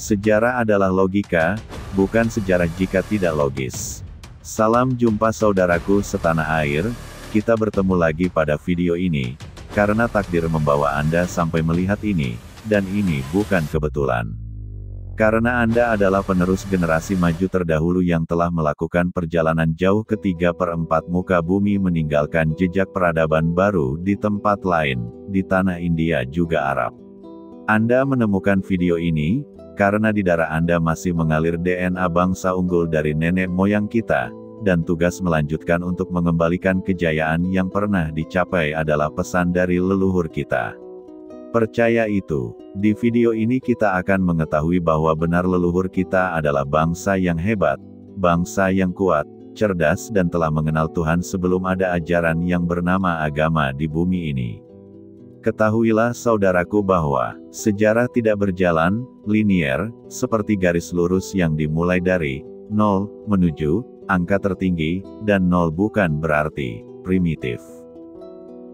Sejarah adalah logika, bukan sejarah jika tidak logis. Salam jumpa saudaraku setanah air, kita bertemu lagi pada video ini, karena takdir membawa Anda sampai melihat ini, dan ini bukan kebetulan. Karena Anda adalah penerus generasi maju terdahulu yang telah melakukan perjalanan jauh ke 3/4 muka bumi meninggalkan jejak peradaban baru di tempat lain, di tanah India juga Arab. Anda menemukan video ini, karena di darah Anda masih mengalir DNA bangsa unggul dari nenek moyang kita, dan tugas melanjutkan untuk mengembalikan kejayaan yang pernah dicapai adalah pesan dari leluhur kita. Percaya itu, di video ini kita akan mengetahui bahwa benar leluhur kita adalah bangsa yang hebat, bangsa yang kuat, cerdas dan telah mengenal Tuhan sebelum ada ajaran yang bernama agama di bumi ini. Ketahuilah saudaraku bahwa, sejarah tidak berjalan, linier, seperti garis lurus yang dimulai dari 0, menuju, angka tertinggi, dan 0 bukan berarti primitif.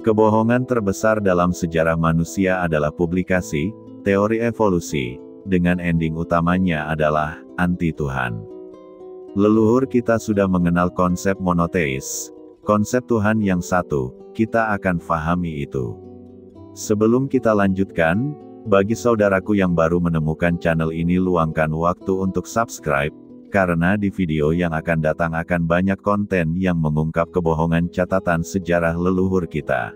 Kebohongan terbesar dalam sejarah manusia adalah publikasi, teori evolusi, dengan ending utamanya adalah, anti-Tuhan. Leluhur kita sudah mengenal konsep monoteis, konsep Tuhan yang satu, kita akan fahami itu. Sebelum kita lanjutkan, bagi saudaraku yang baru menemukan channel ini luangkan waktu untuk subscribe, karena di video yang akan datang akan banyak konten yang mengungkap kebohongan catatan sejarah leluhur kita.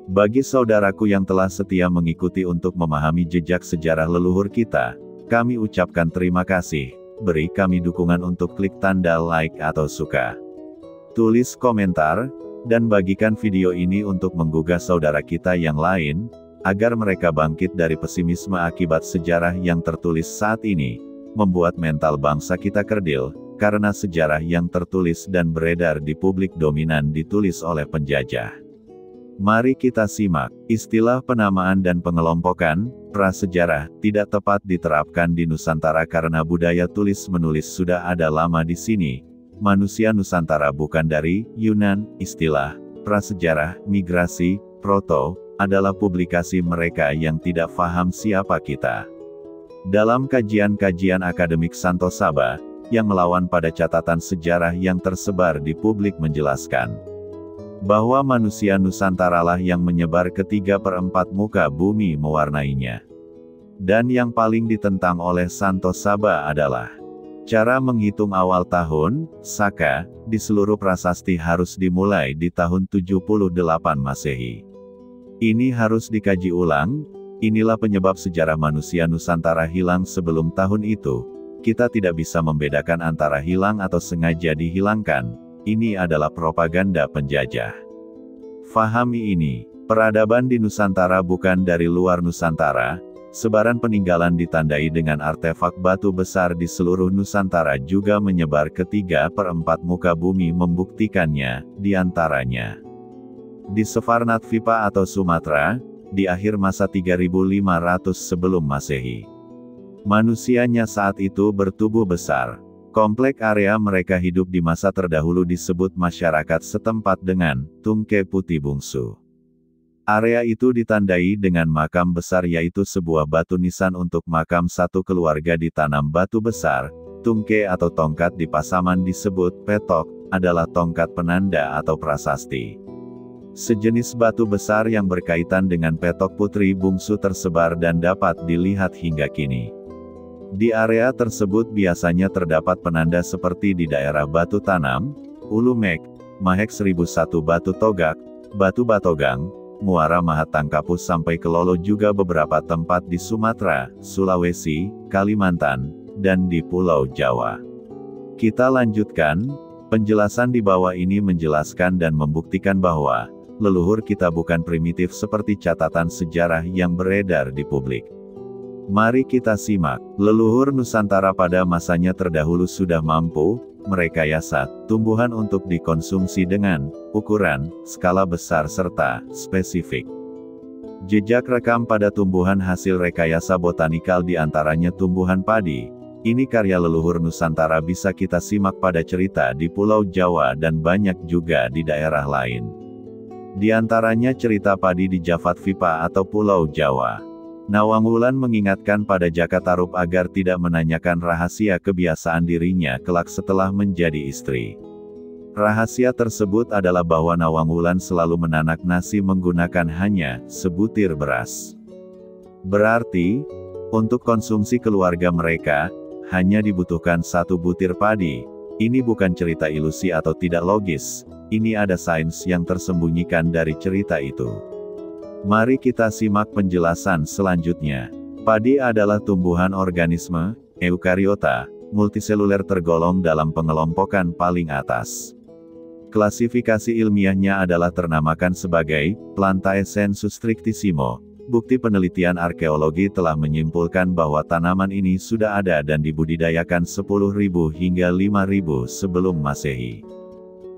Bagi saudaraku yang telah setia mengikuti untuk memahami jejak sejarah leluhur kita, kami ucapkan terima kasih, beri kami dukungan untuk klik tanda like atau suka. Tulis komentar, dan bagikan video ini untuk menggugah saudara kita yang lain, agar mereka bangkit dari pesimisme akibat sejarah yang tertulis saat ini, membuat mental bangsa kita kerdil, karena sejarah yang tertulis dan beredar di publik dominan ditulis oleh penjajah. Mari kita simak. Istilah penamaan dan pengelompokan, prasejarah, tidak tepat diterapkan di Nusantara karena budaya tulis-menulis sudah ada lama di sini. Manusia Nusantara bukan dari Yunan. Istilah prasejarah, migrasi, proto, adalah publikasi mereka yang tidak paham siapa kita. Dalam kajian-kajian akademik Santosaba, yang melawan pada catatan sejarah yang tersebar di publik menjelaskan bahwa manusia Nusantara lah yang menyebar ke 3/4 muka bumi mewarnainya. Dan yang paling ditentang oleh Santosaba adalah cara menghitung awal tahun, Saka, di seluruh prasasti harus dimulai di tahun 78 Masehi. Ini harus dikaji ulang. Inilah penyebab sejarah manusia Nusantara hilang sebelum tahun itu. Kita tidak bisa membedakan antara hilang atau sengaja dihilangkan. Ini adalah propaganda penjajah. Fahami ini, peradaban di Nusantara bukan dari luar Nusantara. Sebaran peninggalan ditandai dengan artefak batu besar di seluruh Nusantara juga menyebar ke 3/4 muka bumi membuktikannya, diantaranya di Sefarnatvipa atau Sumatera, di akhir masa 3500 sebelum Masehi. Manusianya saat itu bertubuh besar. Komplek area mereka hidup di masa terdahulu disebut masyarakat setempat dengan Tungke Putih Bungsu. Area itu ditandai dengan makam besar yaitu sebuah batu nisan untuk makam satu keluarga ditanam batu besar. Tungke atau tongkat di Pasaman disebut petok, adalah tongkat penanda atau prasasti. Sejenis batu besar yang berkaitan dengan petok putri bungsu tersebar dan dapat dilihat hingga kini. Di area tersebut biasanya terdapat penanda seperti di daerah Batu Tanam, Ulumek, Mahek 1001 Batu Togak, Batu Batogang, Muara Mahatangkapus sampai ke Lolo juga beberapa tempat di Sumatera, Sulawesi, Kalimantan, dan di Pulau Jawa. Kita lanjutkan, penjelasan di bawah ini menjelaskan dan membuktikan bahwa leluhur kita bukan primitif seperti catatan sejarah yang beredar di publik. Mari kita simak. Leluhur Nusantara pada masanya terdahulu sudah mampu merekayasa tumbuhan untuk dikonsumsi dengan ukuran, skala besar serta spesifik. Jejak rekam pada tumbuhan hasil rekayasa botanikal diantaranya tumbuhan padi. Ini karya leluhur Nusantara bisa kita simak pada cerita di Pulau Jawa dan banyak juga di daerah lain. Di antaranya cerita padi di Jafatvipa atau Pulau Jawa. Nawangwulan mengingatkan pada Jaka Tarub agar tidak menanyakan rahasia kebiasaan dirinya kelak setelah menjadi istri. Rahasia tersebut adalah bahwa Nawangwulan selalu menanak nasi menggunakan hanya sebutir beras. Berarti, untuk konsumsi keluarga mereka, hanya dibutuhkan 1 butir padi. Ini bukan cerita ilusi atau tidak logis, ini ada sains yang tersembunyikan dari cerita itu. Mari kita simak penjelasan selanjutnya. Padi adalah tumbuhan organisme, eukariota, multiseluler tergolong dalam pengelompokan paling atas. Klasifikasi ilmiahnya adalah ternamakan sebagai Plantae sensu strictissimo. Bukti penelitian arkeologi telah menyimpulkan bahwa tanaman ini sudah ada dan dibudidayakan 10.000 hingga 5.000 sebelum Masehi.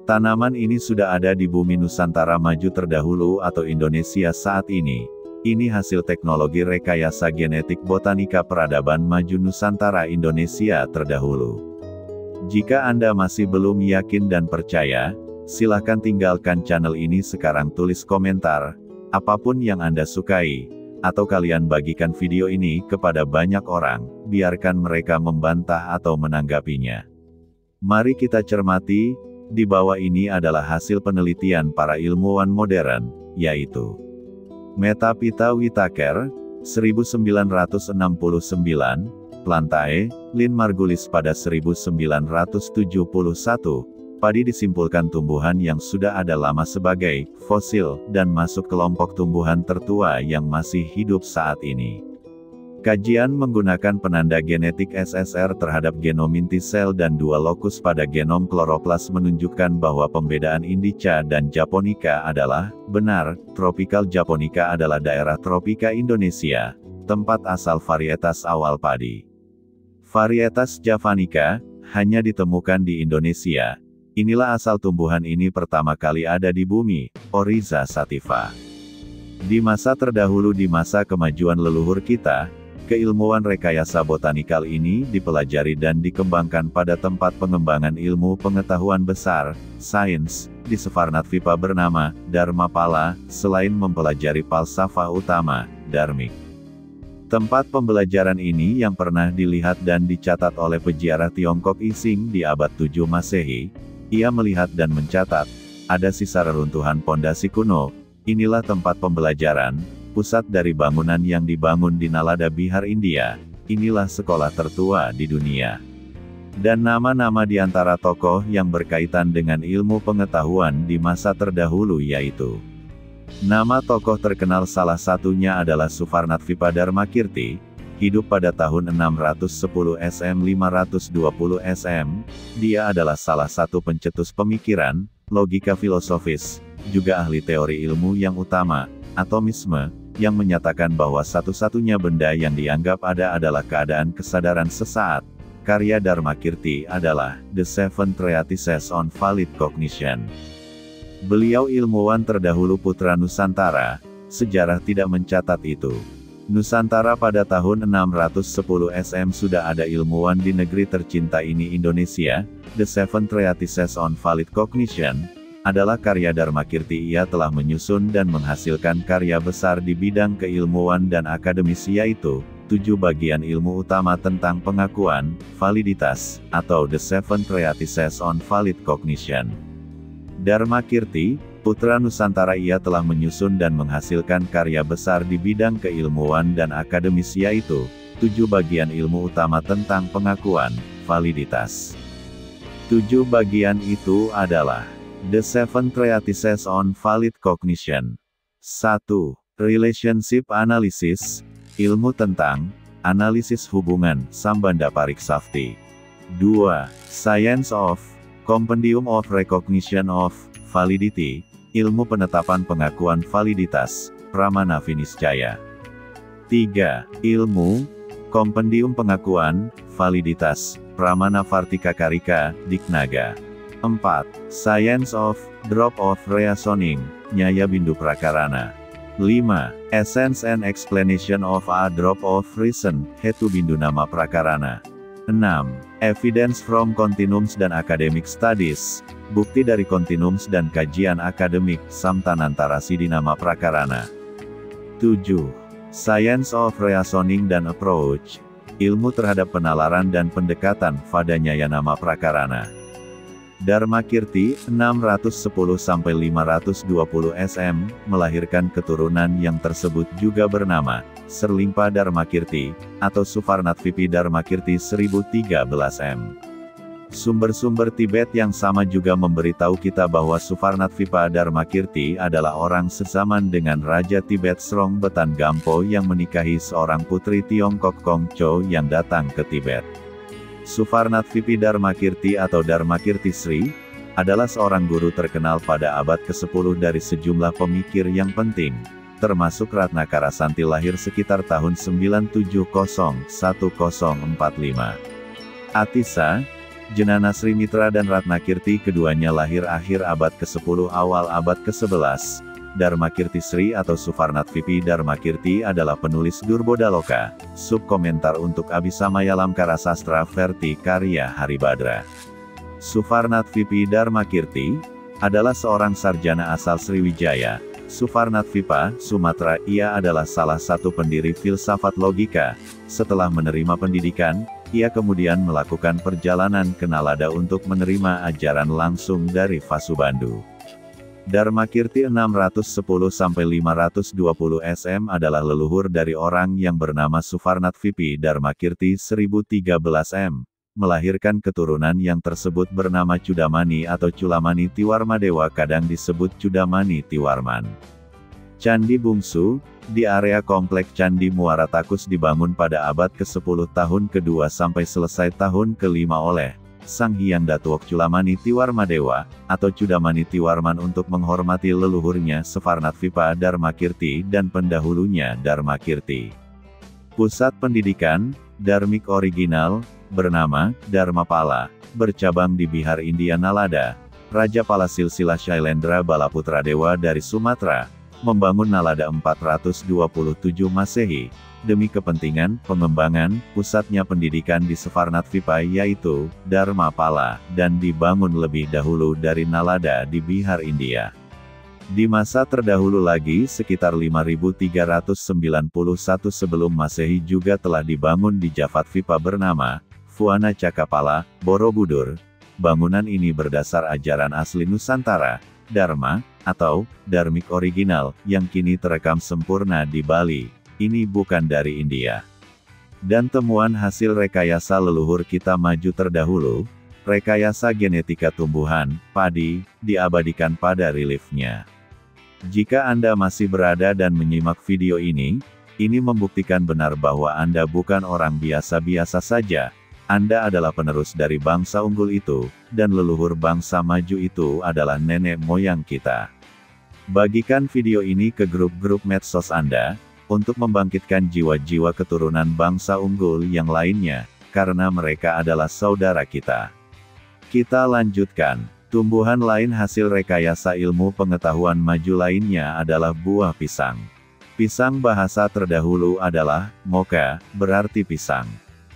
Tanaman ini sudah ada di bumi Nusantara maju terdahulu atau Indonesia saat ini. Ini hasil teknologi rekayasa genetik botanika peradaban maju Nusantara Indonesia terdahulu. Jika Anda masih belum yakin dan percaya, silahkan tinggalkan channel ini sekarang, tulis komentar apapun yang Anda sukai, atau kalian bagikan video ini kepada banyak orang, biarkan mereka membantah atau menanggapinya. Mari kita cermati, di bawah ini adalah hasil penelitian para ilmuwan modern, yaitu Metaphyta Whitaker, 1969, Plantae, Lynn Margulis pada 1971, padi disimpulkan tumbuhan yang sudah ada lama sebagai fosil, dan masuk kelompok tumbuhan tertua yang masih hidup saat ini. Kajian menggunakan penanda genetik SSR terhadap genom inti sel dan 2 lokus pada genom kloroplas menunjukkan bahwa pembedaan Indica dan Japonica adalah benar. Tropical Japonica adalah daerah tropika Indonesia, tempat asal varietas awal padi. Varietas Javanica hanya ditemukan di Indonesia. Inilah asal tumbuhan ini pertama kali ada di bumi, Oryza sativa. Di masa terdahulu, di masa kemajuan leluhur kita, keilmuan rekayasa botanikal ini dipelajari dan dikembangkan pada tempat pengembangan ilmu pengetahuan besar, sains, di Svarnatvipa bernama Dharmapala, selain mempelajari falsafah utama, dharmik. Tempat pembelajaran ini yang pernah dilihat dan dicatat oleh peziarah Tiongkok Ising di abad 7 Masehi. Ia melihat dan mencatat, ada sisa reruntuhan pondasi kuno. Inilah tempat pembelajaran, pusat dari bangunan yang dibangun di Nalada Bihar, India. Inilah sekolah tertua di dunia. Dan nama-nama di antara tokoh yang berkaitan dengan ilmu pengetahuan di masa terdahulu yaitu. Nama tokoh terkenal salah satunya adalah Suvarnatvipa Dharmakirti, hidup pada tahun 610 SM 520 SM, dia adalah salah satu pencetus pemikiran, logika filosofis, juga ahli teori ilmu yang utama, atomisme, yang menyatakan bahwa satu-satunya benda yang dianggap ada adalah keadaan kesadaran sesaat. Karya Dharmakirti adalah The Seven Treatises on Valid Cognition. Beliau ilmuwan terdahulu putra Nusantara, sejarah tidak mencatat itu. Nusantara pada tahun 610 SM sudah ada ilmuwan di negeri tercinta ini Indonesia. The Seven Treatises on Valid Cognition adalah karya Dharmakirti. Ia telah menyusun dan menghasilkan karya besar di bidang keilmuan dan akademis, yaitu 7 bagian ilmu utama tentang pengakuan, validitas, atau The Seven Treatises on Valid Cognition. Dharmakirti, putra Nusantara, ia telah menyusun dan menghasilkan karya besar di bidang keilmuan dan akademis, yaitu 7 bagian ilmu utama tentang pengakuan, validitas. 7 bagian itu adalah The Seven Treatises on Valid Cognition. 1. Relationship Analysis, ilmu tentang analisis hubungan, Sambandha Pariksafti. 2. Science of Compendium of Recognition of Validity, ilmu penetapan pengakuan validitas, Pramana Viniscaya. 3. Ilmu Kompendium pengakuan validitas, Pramana Vartika Karika, Diknaga. 4. Science of Drop-off Reasoning, Nyaya Bindu Prakarana. 5. Essence and Explanation of a Drop-off Reason, Hetu Bindu Nama Prakarana. 6. Evidence from Continuums dan Academic Studies, bukti dari continuums dan kajian akademik, Samtanantara Sidinama Prakarana. 7. Science of Reasoning dan Approach, ilmu terhadap penalaran dan pendekatan Vadanyaya nama Prakarana. Dharmakirti, 610-520 SM, melahirkan keturunan yang tersebut juga bernama Serlingpa Dharmakirti, atau Suvarnatvipi Dharmakirti 1013 M. Sumber-sumber Tibet yang sama juga memberitahu kita bahwa Suvarnatvipa Dharmakirti adalah orang sezaman dengan Raja Tibet Srongbetan Gampo yang menikahi seorang putri Tiongkok Kongco yang datang ke Tibet. Suvarnatvipi Dharmakirti atau Dharmakirti Sri, adalah seorang guru terkenal pada abad ke-10 dari sejumlah pemikir yang penting, termasuk Ratnakara Santi lahir sekitar tahun 970-1045. Atisa, Jenana Sri Mitra dan Ratnakirti keduanya lahir akhir abad ke-10 awal abad ke-11. Dharmakirti Sri atau Suvarnatvipi Dharmakirti adalah penulis Durbodaloka, subkomentar untuk Abhisamayalamkara Sastra Verti karya Haribadra. Suvarnatvipi Dharmakirti adalah seorang sarjana asal Sriwijaya, Suvarnatvipa, Sumatera. Ia adalah salah satu pendiri filsafat logika. Setelah menerima pendidikan, ia kemudian melakukan perjalanan ke Nalanda untuk menerima ajaran langsung dari Vasubandhu. Dharmakirti 610-520 SM adalah leluhur dari orang yang bernama Suvarnatvipi Dharmakirti 1013 M, melahirkan keturunan yang tersebut bernama Chudamani atau Culamani Tiwarmadewa, kadang disebut Chudamani Tiwarman. Candi bungsu, di area komplek Candi Muara Takus dibangun pada abad ke-10 tahun ke-2 sampai selesai tahun ke-5 oleh Sang Hyang Datuok Culamani Tiwarmadewa, atau Chudamani Tiwarman untuk menghormati leluhurnya Suvarnatvipa Dharmakirti dan pendahulunya Dharmakirti. Pusat pendidikan, Dharmik original, bernama Dharmapala, bercabang di Bihar India Nalanda. Raja Pala Silsilah Shailendra Balaputradewa dari Sumatera, membangun Nalanda 427 Masehi. Demi kepentingan pengembangan, pusatnya pendidikan di Suvarnatvipa yaitu Dharmapala, dan dibangun lebih dahulu dari Nalanda di Bihar India. Di masa terdahulu lagi sekitar 5391 sebelum Masehi juga telah dibangun di Jafatvipa bernama Fuana Cakapala, Borobudur. Bangunan ini berdasar ajaran asli Nusantara, Dharma, atau Dharmik original, yang kini terekam sempurna di Bali. Ini bukan dari India. Dan temuan hasil rekayasa leluhur kita maju terdahulu, rekayasa genetika tumbuhan, padi, diabadikan pada reliefnya. Jika Anda masih berada dan menyimak video ini membuktikan benar bahwa Anda bukan orang biasa-biasa saja. Anda adalah penerus dari bangsa unggul itu, dan leluhur bangsa maju itu adalah nenek moyang kita. Bagikan video ini ke grup-grup medsos Anda, untuk membangkitkan jiwa-jiwa keturunan bangsa unggul yang lainnya, karena mereka adalah saudara kita. Kita lanjutkan. Tumbuhan lain hasil rekayasa ilmu pengetahuan maju lainnya adalah buah pisang. Pisang bahasa terdahulu adalah Moka, berarti pisang.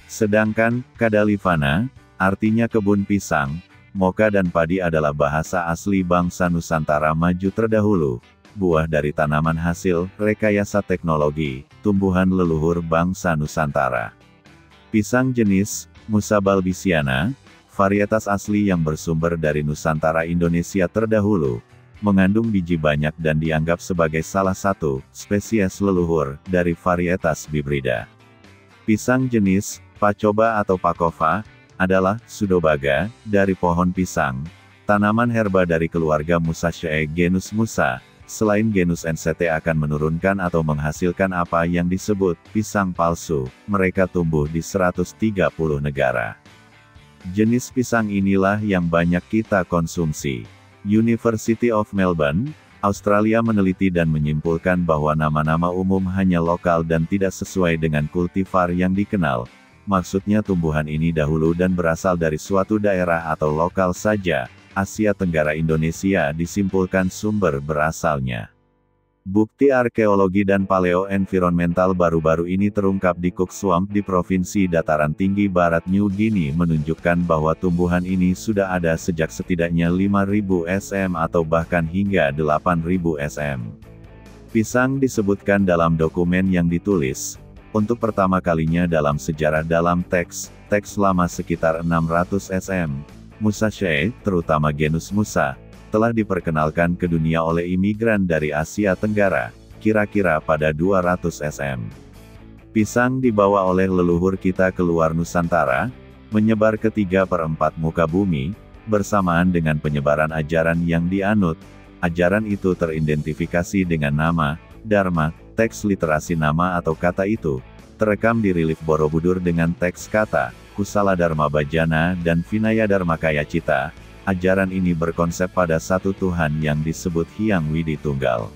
Sedangkan Kadalivana, artinya kebun pisang. Moka dan padi adalah bahasa asli bangsa Nusantara maju terdahulu. Buah dari tanaman hasil rekayasa teknologi, tumbuhan leluhur bangsa Nusantara. Pisang jenis Musa balbisiana, varietas asli yang bersumber dari Nusantara Indonesia terdahulu, mengandung biji banyak dan dianggap sebagai salah satu spesies leluhur dari varietas Bibrida. Pisang jenis Pacoba atau Pakova adalah Sudobaga dari pohon pisang, tanaman herba dari keluarga Musaceae genus Musa. Selain genus NCT akan menurunkan atau menghasilkan apa yang disebut pisang palsu, mereka tumbuh di 130 negara. Jenis pisang inilah yang banyak kita konsumsi. University of Melbourne, Australia meneliti dan menyimpulkan bahwa nama-nama umum hanya lokal dan tidak sesuai dengan kultivar yang dikenal. Maksudnya tumbuhan ini dahulu dan berasal dari suatu daerah atau lokal saja. Asia Tenggara Indonesia disimpulkan sumber berasalnya. Bukti arkeologi dan paleo-environmental baru-baru ini terungkap di Cook Swamp di Provinsi Dataran Tinggi Barat New Guinea menunjukkan bahwa tumbuhan ini sudah ada sejak setidaknya 5.000 SM atau bahkan hingga 8.000 SM. Pisang disebutkan dalam dokumen yang ditulis, untuk pertama kalinya dalam sejarah dalam teks lama sekitar 600 SM. Musaceae, terutama genus Musa, telah diperkenalkan ke dunia oleh imigran dari Asia Tenggara, kira-kira pada 200 SM. Pisang dibawa oleh leluhur kita keluar Nusantara, menyebar ke 3/4 muka bumi, bersamaan dengan penyebaran ajaran yang dianut. Ajaran itu teridentifikasi dengan nama, Dharma, teks literasi nama atau kata itu, terekam di relief Borobudur dengan teks kata, Kusala Dharma Bhajana dan Vinaya Dharmakaya Cita. Ajaran ini berkonsep pada satu Tuhan yang disebut Hyang Widi Tunggal.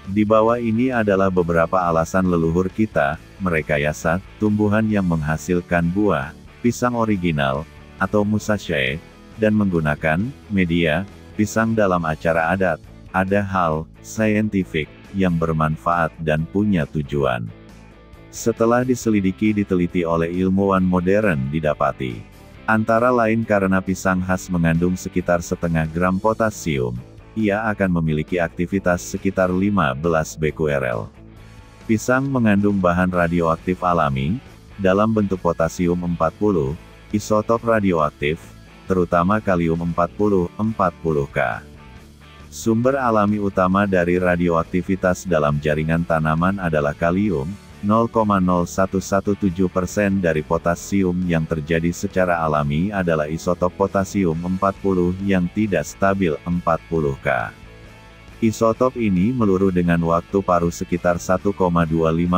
Di bawah ini adalah beberapa alasan leluhur kita, merekayasa, tumbuhan yang menghasilkan buah, pisang original, atau Musaceae, dan menggunakan media pisang dalam acara adat. Ada hal saintifik yang bermanfaat dan punya tujuan. Setelah diteliti oleh ilmuwan modern didapati, antara lain karena pisang khas mengandung sekitar setengah gram potasium, ia akan memiliki aktivitas sekitar 15 Bq/Rl. Pisang mengandung bahan radioaktif alami, dalam bentuk potasium 40, isotop radioaktif, terutama kalium-40, 40K. Sumber alami utama dari radioaktivitas dalam jaringan tanaman adalah kalium, 0,0117% dari potasium yang terjadi secara alami adalah isotop potasium 40 yang tidak stabil, 40K. Isotop ini meluruh dengan waktu paruh sekitar 1,25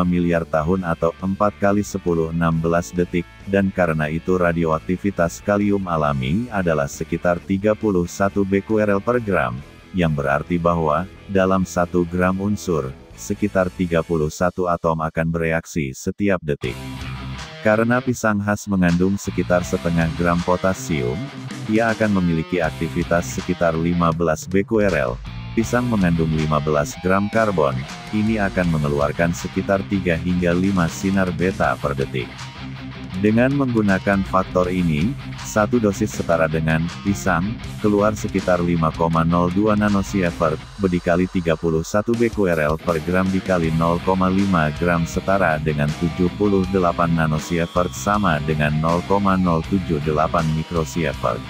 miliar tahun atau 4 kali 10⁻16 detik, dan karena itu radioaktivitas kalium alami adalah sekitar 31 Bq/Rl per gram, yang berarti bahwa, dalam 1 gram unsur, sekitar 31 atom akan bereaksi setiap detik. Karena pisang khas mengandung sekitar setengah gram potasium, ia akan memiliki aktivitas sekitar 15 Bq/Rl. Pisang mengandung 15 gram karbon, ini akan mengeluarkan sekitar 3 hingga 5 sinar beta per detik. Dengan menggunakan faktor ini, satu dosis setara dengan pisang, keluar sekitar 5,02 nanosievert, berdikali 31 Bq/Rl per gram dikali 0,5 gram setara dengan 78 nanosievert sama dengan 0,078 mikrosievert.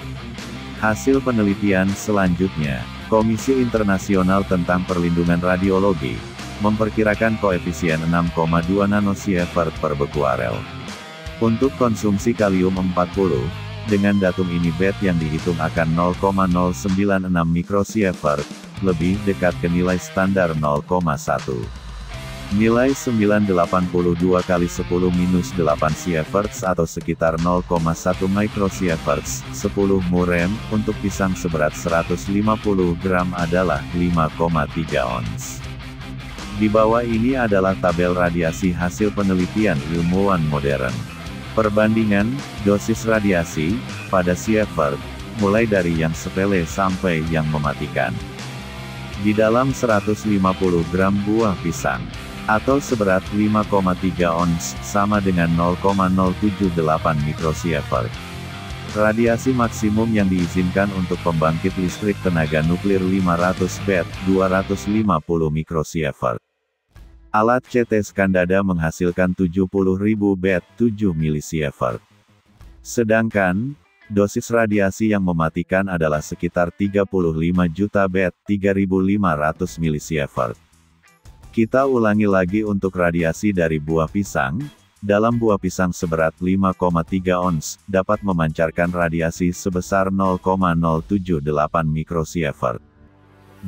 Hasil penelitian selanjutnya, Komisi Internasional tentang Perlindungan Radiologi, memperkirakan koefisien 6,2 nanosievert per Bq/Rl. Untuk konsumsi kalium-40, dengan datum ini BET yang dihitung akan 0,096 mikrosievert, lebih dekat ke nilai standar 0,1. Nilai 982 kali 10⁻8 sieverts atau sekitar 0,1 mikrosieverts, 10 murem, untuk pisang seberat 150 gram adalah 5,3 ons. Di bawah ini adalah tabel radiasi hasil penelitian ilmuwan modern. Perbandingan dosis radiasi pada sievert, mulai dari yang sepele sampai yang mematikan. Di dalam 150 gram buah pisang, atau seberat 5,3 ons, sama dengan 0,078 mikrosievert. Radiasi maksimum yang diizinkan untuk pembangkit listrik tenaga nuklir 500 BET, 250 mikrosievert. Alat CT Skandada menghasilkan 70.000 BET, 7 milisievert. Sedangkan, dosis radiasi yang mematikan adalah sekitar 35 juta BET, 3.500 milisievert. Kita ulangi lagi untuk radiasi dari buah pisang. Dalam buah pisang seberat 5,3 ons, dapat memancarkan radiasi sebesar 0,078 mikrosievert.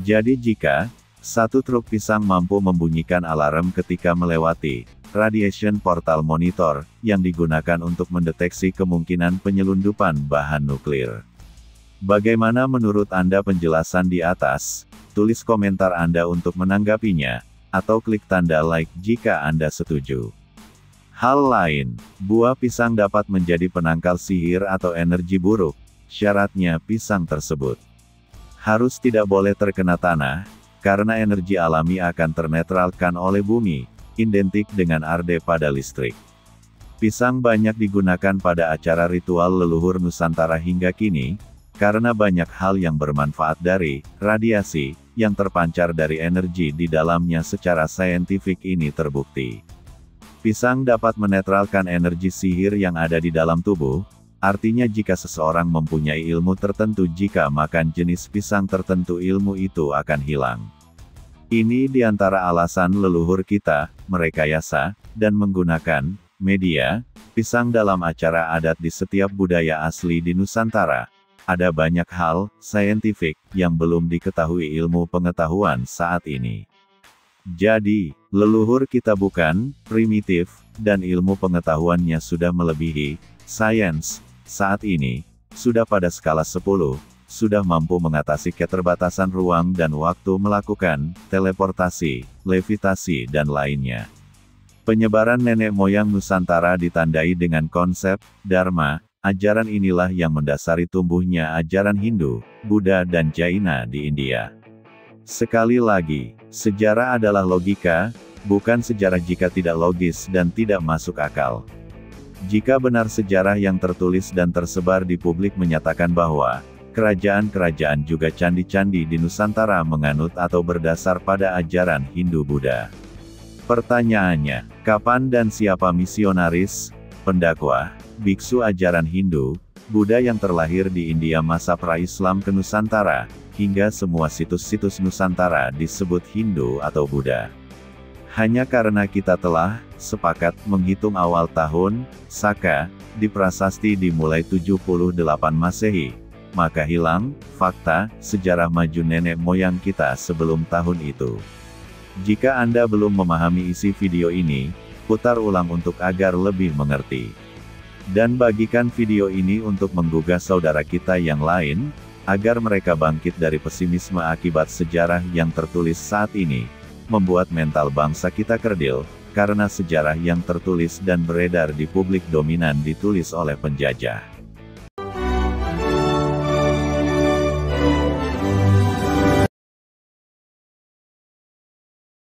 Jadi jika satu truk pisang mampu membunyikan alarm ketika melewati radiation portal monitor, yang digunakan untuk mendeteksi kemungkinan penyelundupan bahan nuklir. Bagaimana menurut Anda penjelasan di atas? Tulis komentar Anda untuk menanggapinya, atau klik tanda like jika Anda setuju. Hal lain, buah pisang dapat menjadi penangkal sihir atau energi buruk. Syaratnya pisang tersebut harus tidak boleh terkena tanah, karena energi alami akan ternetralkan oleh bumi, identik dengan arde pada listrik. Pisang banyak digunakan pada acara ritual leluhur Nusantara hingga kini, karena banyak hal yang bermanfaat dari radiasi yang terpancar dari energi di dalamnya secara saintifik ini terbukti. Pisang dapat menetralkan energi sihir yang ada di dalam tubuh, artinya jika seseorang mempunyai ilmu tertentu jika makan jenis pisang tertentu ilmu itu akan hilang. Ini diantara alasan leluhur kita, merekayasa, dan menggunakan media pisang dalam acara adat di setiap budaya asli di Nusantara. Ada banyak hal saintifik yang belum diketahui ilmu pengetahuan saat ini. Jadi, leluhur kita bukan primitif, dan ilmu pengetahuannya sudah melebihi sains. Saat ini, sudah pada skala 10, sudah mampu mengatasi keterbatasan ruang dan waktu melakukan teleportasi, levitasi dan lainnya. Penyebaran nenek moyang Nusantara ditandai dengan konsep Dharma. Ajaran inilah yang mendasari tumbuhnya ajaran Hindu, Buddha dan Jaina di India. Sekali lagi, sejarah adalah logika, bukan sejarah jika tidak logis dan tidak masuk akal. Jika benar sejarah yang tertulis dan tersebar di publik menyatakan bahwa kerajaan-kerajaan juga candi-candi di Nusantara menganut atau berdasar pada ajaran Hindu-Buddha. Pertanyaannya, kapan dan siapa misionaris, pendakwah, biksu ajaran Hindu, Buddha yang terlahir di India masa pra-Islam ke Nusantara, hingga semua situs-situs Nusantara disebut Hindu atau Buddha? Hanya karena kita telah sepakat menghitung awal tahun Saka di prasasti dimulai 78 Masehi, maka hilang fakta sejarah maju nenek moyang kita sebelum tahun itu. Jika Anda belum memahami isi video ini, putar ulang untuk agar lebih mengerti. Dan bagikan video ini untuk menggugah saudara kita yang lain, agar mereka bangkit dari pesimisme akibat sejarah yang tertulis saat ini, membuat mental bangsa kita kerdil, karena sejarah yang tertulis dan beredar di publik dominan ditulis oleh penjajah.